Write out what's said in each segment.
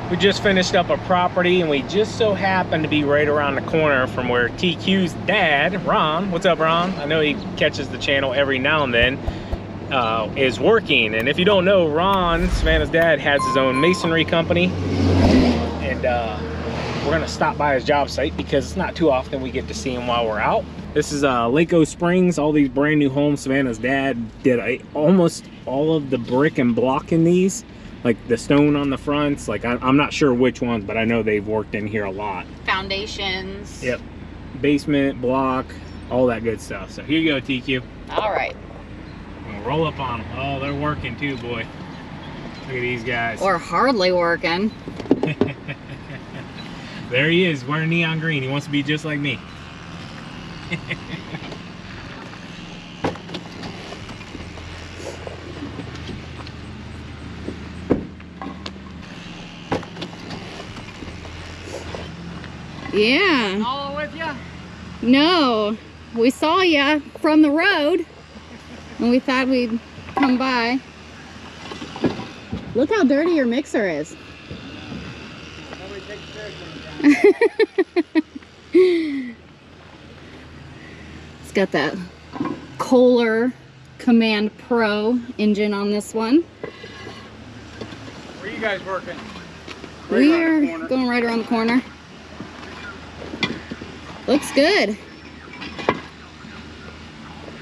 We just finished up a property and we just so happened to be right around the corner from where TQ's dad, Ron, what's up Ron? I know he catches the channel every now and then, is working. And if you don't know, Ron, Savannah's dad, has his own masonry company. And we're gonna stop by his job site because it's not too often we get to see him while we're out. This is Lake Springs, all these brand new homes. Savannah's dad did almost all of the brick and block in these. Like the stone on the fronts, like I'm not sure which ones, but I know they've worked in here a lot. Foundations. Yep. Basement, block, all that good stuff. So here you go, TQ. All right. We'll roll up on them. Oh, they're working too, boy. Look at these guys. Or hardly working. There he is, wearing neon green. He wants to be just like me. Yeah. All with you? No, we saw ya from the road and we thought we'd come by. Look how dirty your mixer is. Nobody takes care of It's got that KOHLER Command Pro engine on this one. Where are you guys working? We are going right around the corner. Looks good.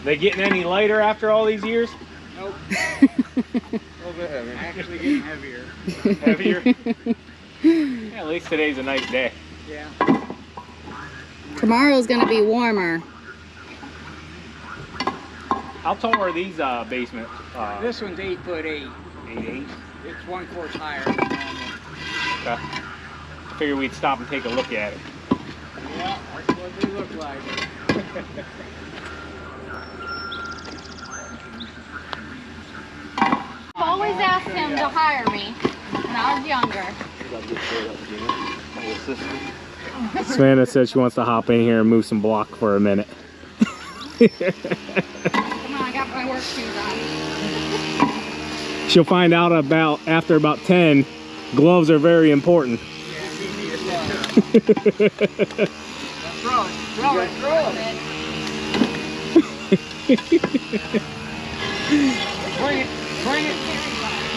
They getting any lighter after all these years? Nope. A little bit heavier. Actually getting heavier. Heavier? Yeah, at least today's a nice day. Yeah. Tomorrow's gonna be warmer. How tall are these basements? This one's 8'8". 8'8". It's 1 foot higher than normal. Okay. I figured we'd stop and take a look at it. Yeah, that's what they look like. I've always asked him to hire me when I was younger. Savannah said she wants to hop in here and move some block for a minute. Come on, I got my work shoes on. She'll find out after about 10, gloves are very important. Throw it. Bring it.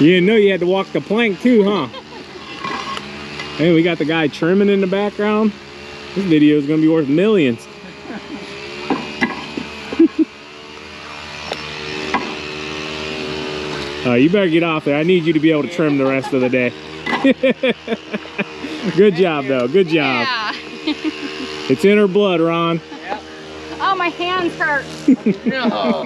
You didn't know you had to walk the plank too, huh? Hey, we got the guy trimming in the background. This video is gonna be worth millions. You better get off there. I need you to be able to trim the rest of the day. Good job, though. Good job. Yeah. It's in her blood, Ron. Yep. Oh, my hands hurt. No.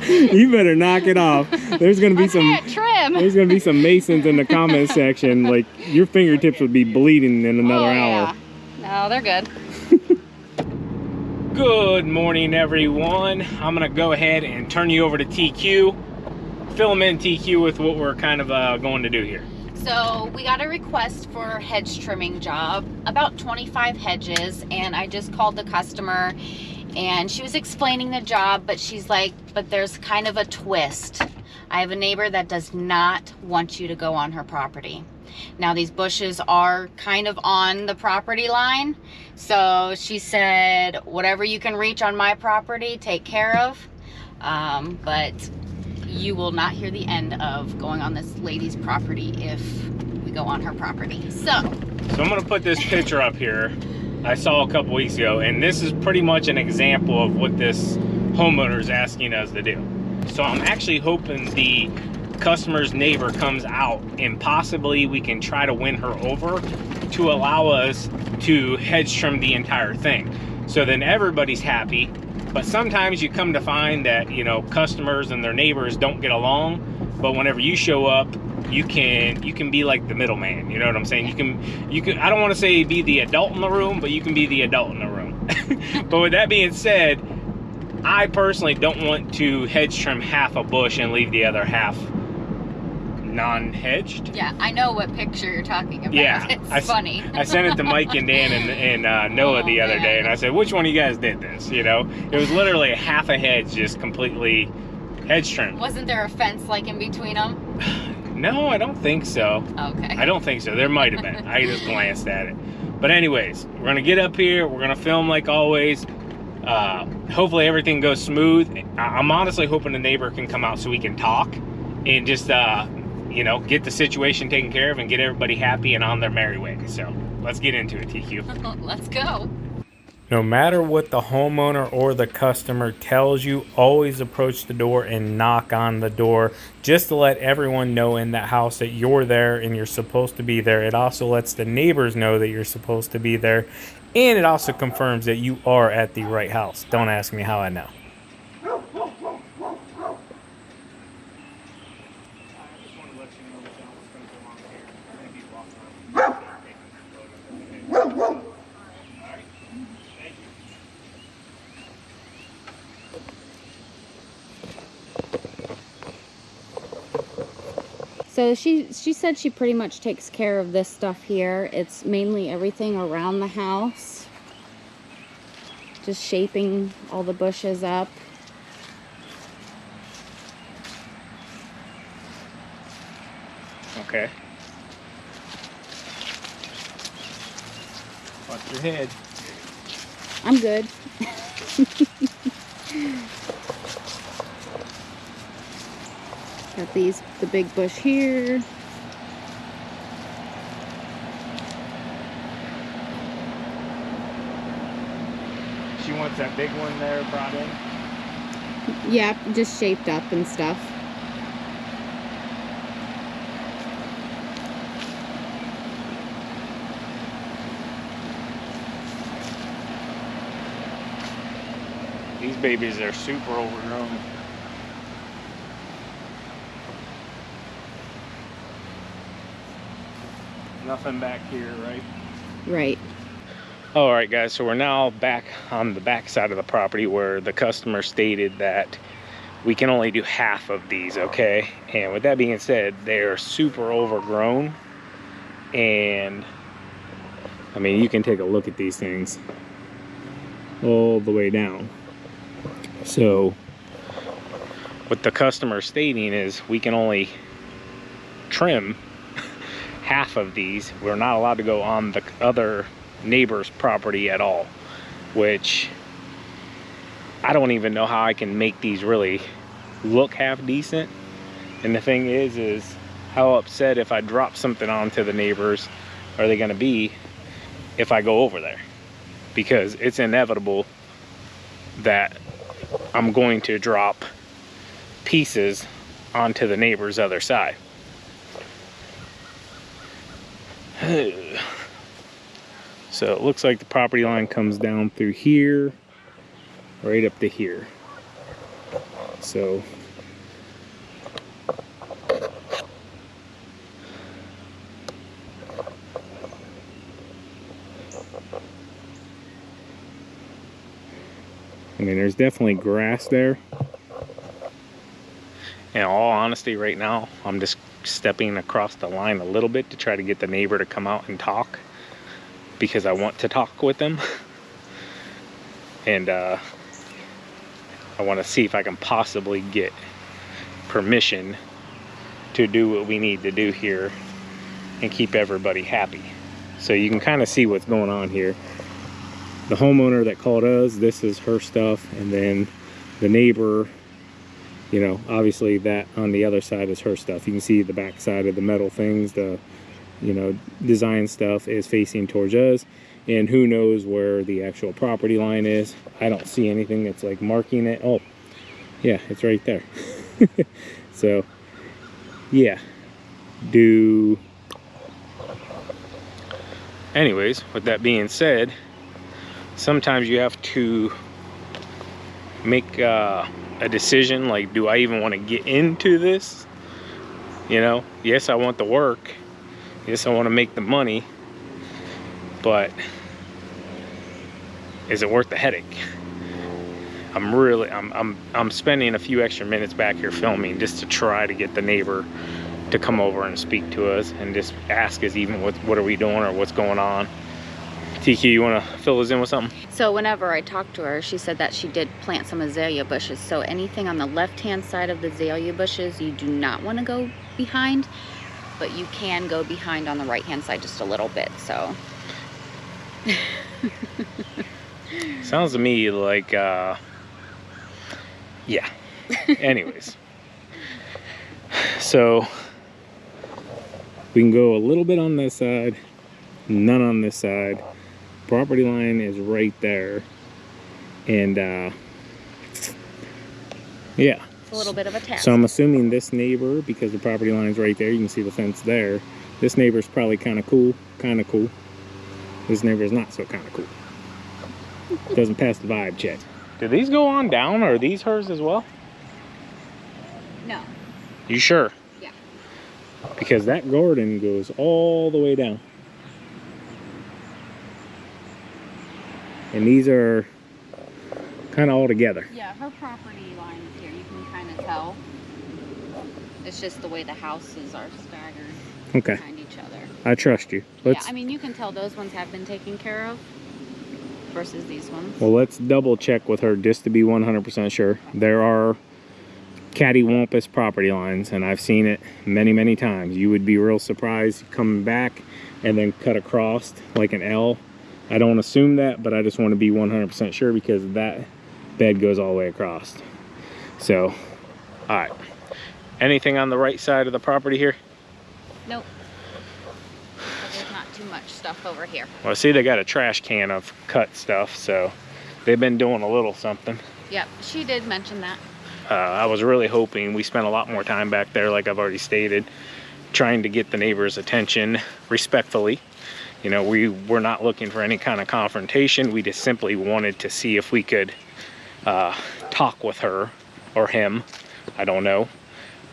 You better knock it off. There's gonna be I can't trim. There's gonna be some masons in the comment section. Like your fingertips would be bleeding in another hour. Yeah. No, they're good. Good morning, everyone. I'm gonna go ahead and turn you over to TQ. Fill them in, TQ, with what we're kind of going to do here. So we got a request for hedge trimming job, about 25 hedges, and I just called the customer and she was explaining the job, but she's like, but there's kind of a twist. I have a neighbor that does not want you to go on her property. Now these bushes are kind of on the property line, so she said whatever you can reach on my property, take care of, but you will not hear the end of going on this lady's property if we go on her property. So I'm gonna put this picture up here I saw a couple weeks ago, and this is pretty much an example of what this homeowner is asking us to do. So I'm actually hoping the customer's neighbor comes out and possibly we can try to win her over to allow us to hedge trim the entire thing. So then everybody's happy. But sometimes you come to find that, you know, customers and their neighbors don't get along, but whenever you show up, you can be like the middleman, you know what I'm saying? You can I don't want to say be the adult in the room, but you can be the adult in the room. But with that being said, I personally don't want to hedge trim half a bush and leave the other half non-hedged. yeah, I know what picture you're talking about. Yeah, It's funny. I sent it to Mike and Dan and Noah the other day, and I said, which one of you guys did this? You know, it was literally a half a hedge just completely hedge trimmed. Wasn't there a fence like in between them? No, I don't think so. Okay. I don't think so. There might have been. I just glanced at it. But anyways, we're gonna get up here. We're gonna film like always. Hopefully everything goes smooth. I'm honestly hoping the neighbor can come out so we can talk and just you know, get the situation taken care of and get everybody happy and on their merry way. So let's get into it, TQ. Let's go. No matter what the homeowner or the customer tells you, always approach the door and knock on the door just to let everyone know in that house that you're there and you're supposed to be there. It also lets the neighbors know that you're supposed to be there, and it also confirms that you are at the right house. Don't ask me how I know. So she said she pretty much takes care of this stuff here. It's mainly everything around the house. Just shaping all the bushes up. Okay. Watch your head. I'm good. Got the big bush here. She wants that big one there brought in? Yeah, just shaped up and stuff. These babies are super overgrown. Nothing back here, right? Right. All right, guys, so we're now back on the back side of the property where the customer stated that we can only do half of these, okay? And with that being said, they're super overgrown. And I mean, you can take a look at these things all the way down. So what the customer stating is we can only trim half of these. We're not allowed to go on the other neighbor's property at all, which I don't even know how I can make these really look half decent. And the thing is how upset if I drop something onto the neighbors are they going to be if I go over there, because it's inevitable that I'm going to drop pieces onto the neighbor's other side. So it looks like the property line comes down through here right up to here. So I mean, there's definitely grass there. In all honesty, right now, I'm just stepping across the line a little bit to try to get the neighbor to come out and talk, because I want to talk with them. And I want to see if I can possibly get permission to do what we need to do here and keep everybody happy. So you can kind of see what's going on here. The homeowner that called us, this is her stuff, and then the neighbor, you know, obviously that on the other side is her stuff. You can see the back side of the metal things, the, you know, design stuff is facing towards us, and who knows where the actual property line is. I don't see anything that's like marking it. Oh yeah, it's right there. So yeah, anyways, with that being said, sometimes you have to make a decision, like, do I even want to get into this? You know, yes, I want the work, yes, I want to make the money, but is it worth the headache? I'm spending a few extra minutes back here filming just to try to get the neighbor to come over and speak to us and just ask us even what are we doing or what's going on. TQ, you want to fill us in with something? So whenever I talked to her, she said that she did plant some azalea bushes. So anything on the left-hand side of the azalea bushes, you do not want to go behind, but you can go behind on the right-hand side just a little bit, so. Sounds to me like, yeah. Anyways. So, we can go a little bit on this side, none on this side. Property line is right there. And, yeah. It's a little bit of a task. So I'm assuming this neighbor, because the property line's right there, you can see the fence there. This neighbor's probably kind of cool, kind of cool. This neighbor's not so kind of cool. Doesn't pass the vibe check. Do these go on down, or are these hers as well? No. You sure? Yeah. Because that garden goes all the way down. And these are kind of all together. Yeah, her property line is here. You can kind of tell. It's just the way the houses are staggered behind each other. I trust you. Yeah, I mean, you can tell those ones have been taken care of versus these ones. Well, let's double check with her just to be 100% sure. There are cattywampus property lines, and I've seen it many, many times. You would be real surprised coming back and then cut across like an L. I don't assume that, but I just want to be 100% sure because that bed goes all the way across. So, all right. Anything on the right side of the property here? Nope. There's not too much stuff over here. Well, see, they got a trash can of cut stuff, so they've been doing a little something. Yep, she did mention that. I was really hoping, we spent a lot more time back there, like I've already stated, trying to get the neighbors' attention respectfully. You know, we were not looking for any kind of confrontation. We just simply wanted to see if we could talk with her or him, I don't know,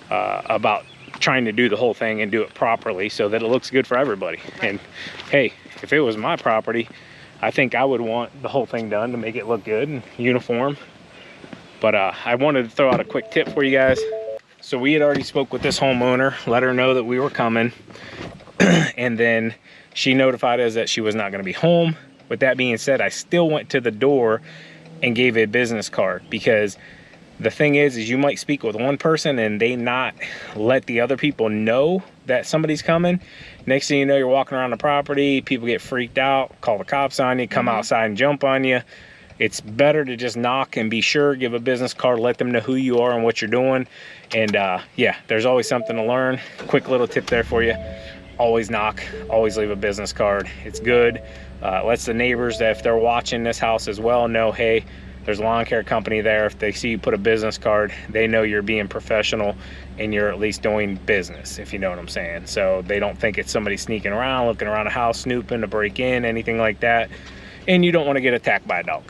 about trying to do the whole thing and do it properly so that it looks good for everybody. Right. And hey, if it was my property, I think I would want the whole thing done to make it look good and uniform. But I wanted to throw out a quick tip for you guys. So we had already spoke with this homeowner, let her know that we were coming, and then she notified us that she was not going to be home. With that being said, I still went to the door and gave a business card, because the thing is you might speak with one person and they not let the other people know that somebody's coming. Next thing you know, you're walking around the property, people get freaked out, call the cops on you, come outside and jump on you. It's better to just knock and be sure, give a business card, let them know who you are and what you're doing. And yeah, there's always something to learn. Quick little tip there for you. Always knock, always leave a business card. It's good. Lets the neighbors, that if they're watching this house as well, know, hey, there's a lawn care company there. If they see you put a business card, they know you're being professional and you're at least doing business, if you know what I'm saying. So they don't think it's somebody sneaking around, looking around a house, snooping to break in, anything like that. And you don't want to get attacked by a dog.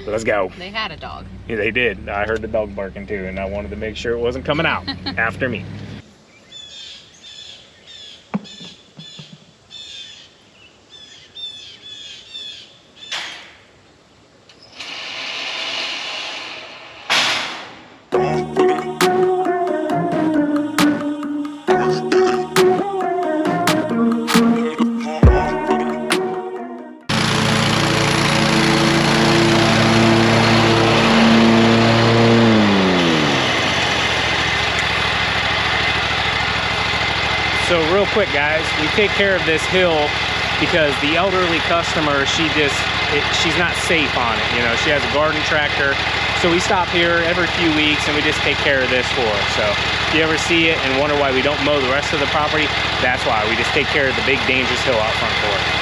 Let's go. They had a dog. Yeah, they did. I heard the dog barking too, and I wanted to make sure it wasn't coming out after me. So real quick, guys, we take care of this hill because the elderly customer, she's not safe on it. You know, she has a garden tractor. So we stop here every few weeks and we just take care of this for her. So if you ever see it and wonder why we don't mow the rest of the property, that's why. We just take care of the big dangerous hill out front for her.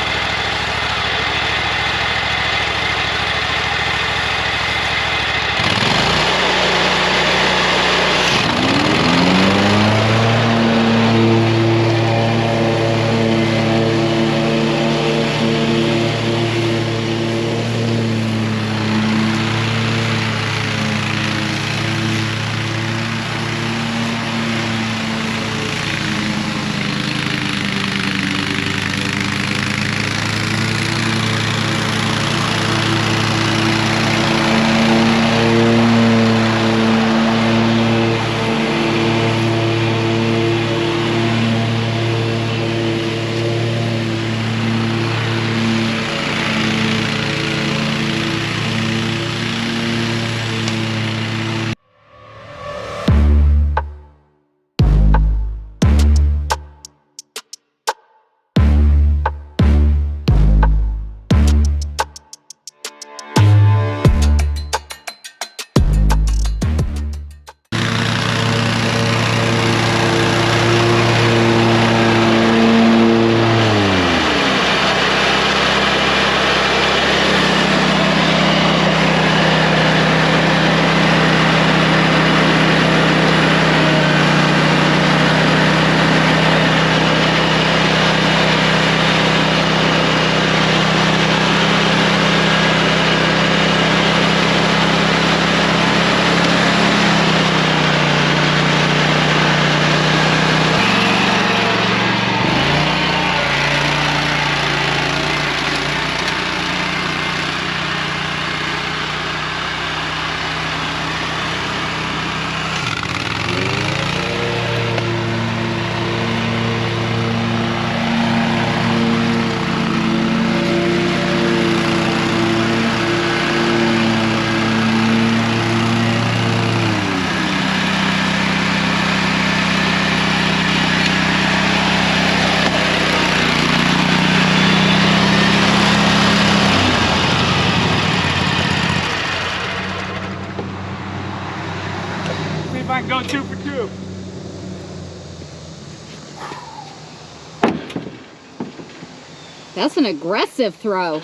That's an aggressive throw.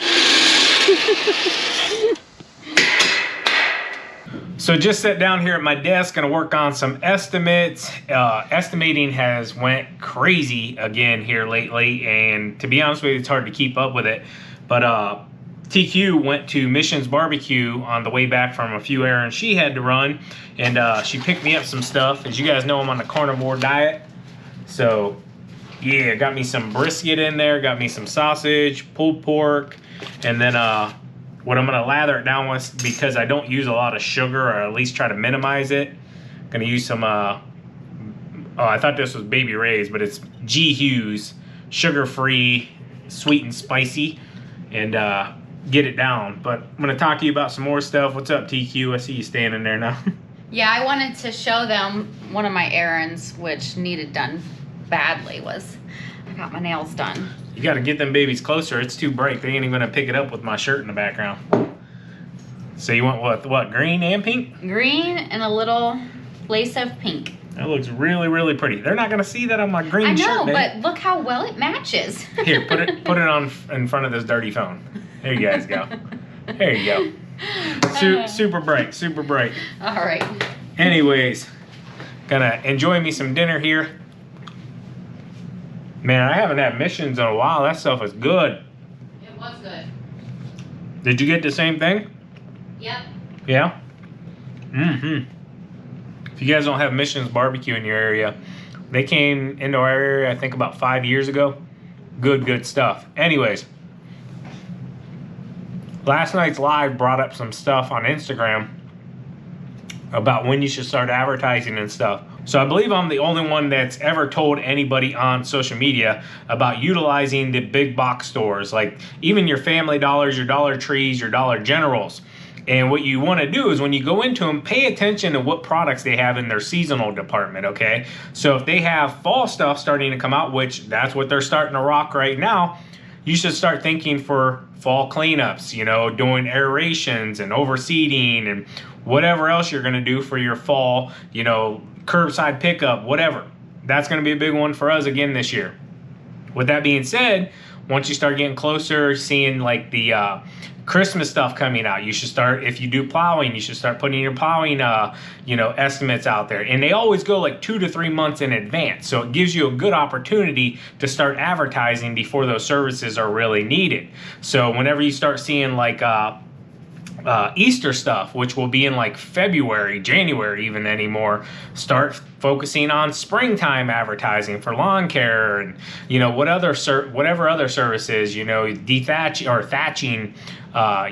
So just sat down here at my desk, gonna work on some estimates. Estimating has went crazy again here lately, and to be honest with you, it's hard to keep up with it. But TQ went to Missions Barbecue on the way back from a few errands she had to run, and she picked me up some stuff. As you guys know, I'm on the carnivore diet, so yeah, got me some brisket in there, got me some sausage, pulled pork, and then what I'm gonna lather it down with, because I don't use a lot of sugar, or at least try to minimize it. Gonna use some, oh, I thought this was Baby Ray's, but it's G. Hughes, sugar-free, sweet and spicy, and get it down. But I'm gonna talk to you about some more stuff. What's up, TQ? I see you standing there now. Yeah, I wanted to show them one of my errands, which needed done badly, was I got my nails done. You gotta get them babies closer. It's too bright. They ain't even gonna pick it up with my shirt in the background. So you want what, green and pink? Green and a little lace of pink. That looks really, really pretty. They're not gonna see that on my green shirt. I know, but look how well it matches. Here, put it on in front of this dirty phone. There you guys go. There you go. Super bright, super bright. All right. Anyways, gonna enjoy me some dinner here. Man, I haven't had Missions in a while. That stuff is good. It was good. Did you get the same thing? Yep. Yeah? Mm-hmm. If you guys don't have Missions Barbecue in your area, they came into our area, I think, about 5 years ago. Good stuff. Anyways, last night's live brought up some stuff on Instagram about when you should start advertising and stuff. So I believe I'm the only one that's ever told anybody on social media about utilizing the big box stores, like even your Family Dollars, your Dollar Trees, your Dollar Generals. And what you want to do is when you go into them, pay attention to what products they have in their seasonal department, okay? So if they have fall stuff starting to come out, which that's what they're starting to rock right now, you should start thinking for fall cleanups, you know, doing aerations and overseeding and whatever else you're going to do for your fall, you know, curbside pickup, whatever. That's going to be a big one for us again this year. With that being said, once you start getting closer, seeing like the Christmas stuff coming out, you should start, if you do plowing, you should start putting your plowing, you know, estimates out there. And they always go like 2 to 3 months in advance. So it gives you a good opportunity to start advertising before those services are really needed. So whenever you start seeing like Easter stuff, which will be in like February, January even anymore, start focusing on springtime advertising for lawn care and, you know, whatever other services, you know, dethatch or thatching,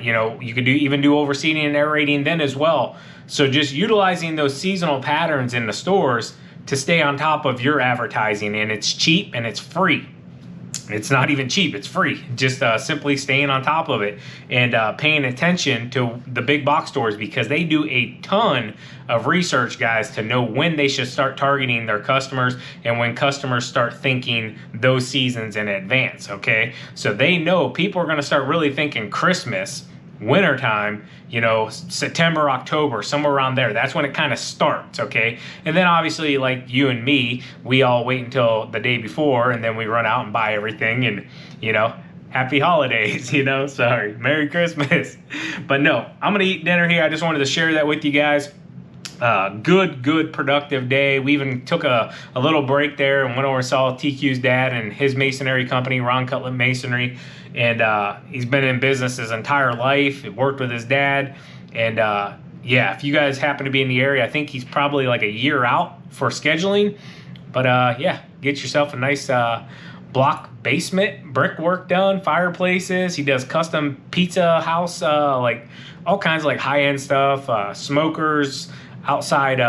you know, you could even do overseeding and aerating then as well. So just utilizing those seasonal patterns in the stores to stay on top of your advertising, and it's cheap and it's free. It's not even cheap, it's free. Just simply staying on top of it and paying attention to the big box stores, because they do a ton of research, guys, to know when they should start targeting their customers and when customers start thinking those seasons in advance, okay? So they know people are gonna start really thinking Christmas, wintertime, you know, September, October, somewhere around there. That's when it kind of starts, okay? And then obviously, like you and me, we all wait until the day before and then we run out and buy everything, and, you know, happy holidays, you know, sorry, Merry Christmas. But no, I'm gonna eat dinner here. I just wanted to share that with you guys. Good productive day. We even took a little break there and went over and saw TQ's dad and his masonry company, Ron Cutlet Masonry, and he's been in business his entire life. He worked with his dad, and yeah, if you guys happen to be in the area, I think he's probably like a year out for scheduling, but yeah, get yourself a nice block basement, brickwork done, fireplaces. He does custom pizza house, like all kinds of like high-end stuff, smokers, outside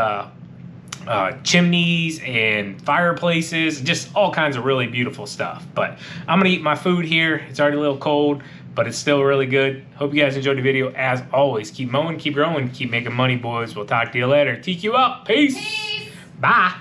chimneys and fireplaces, just all kinds of really beautiful stuff. But I'm gonna eat my food here. It's already a little cold, but it's still really good. Hope you guys enjoyed the video. As always, keep mowing, keep growing, keep making money, boys. We'll talk to you later. TQ up. Peace. Bye.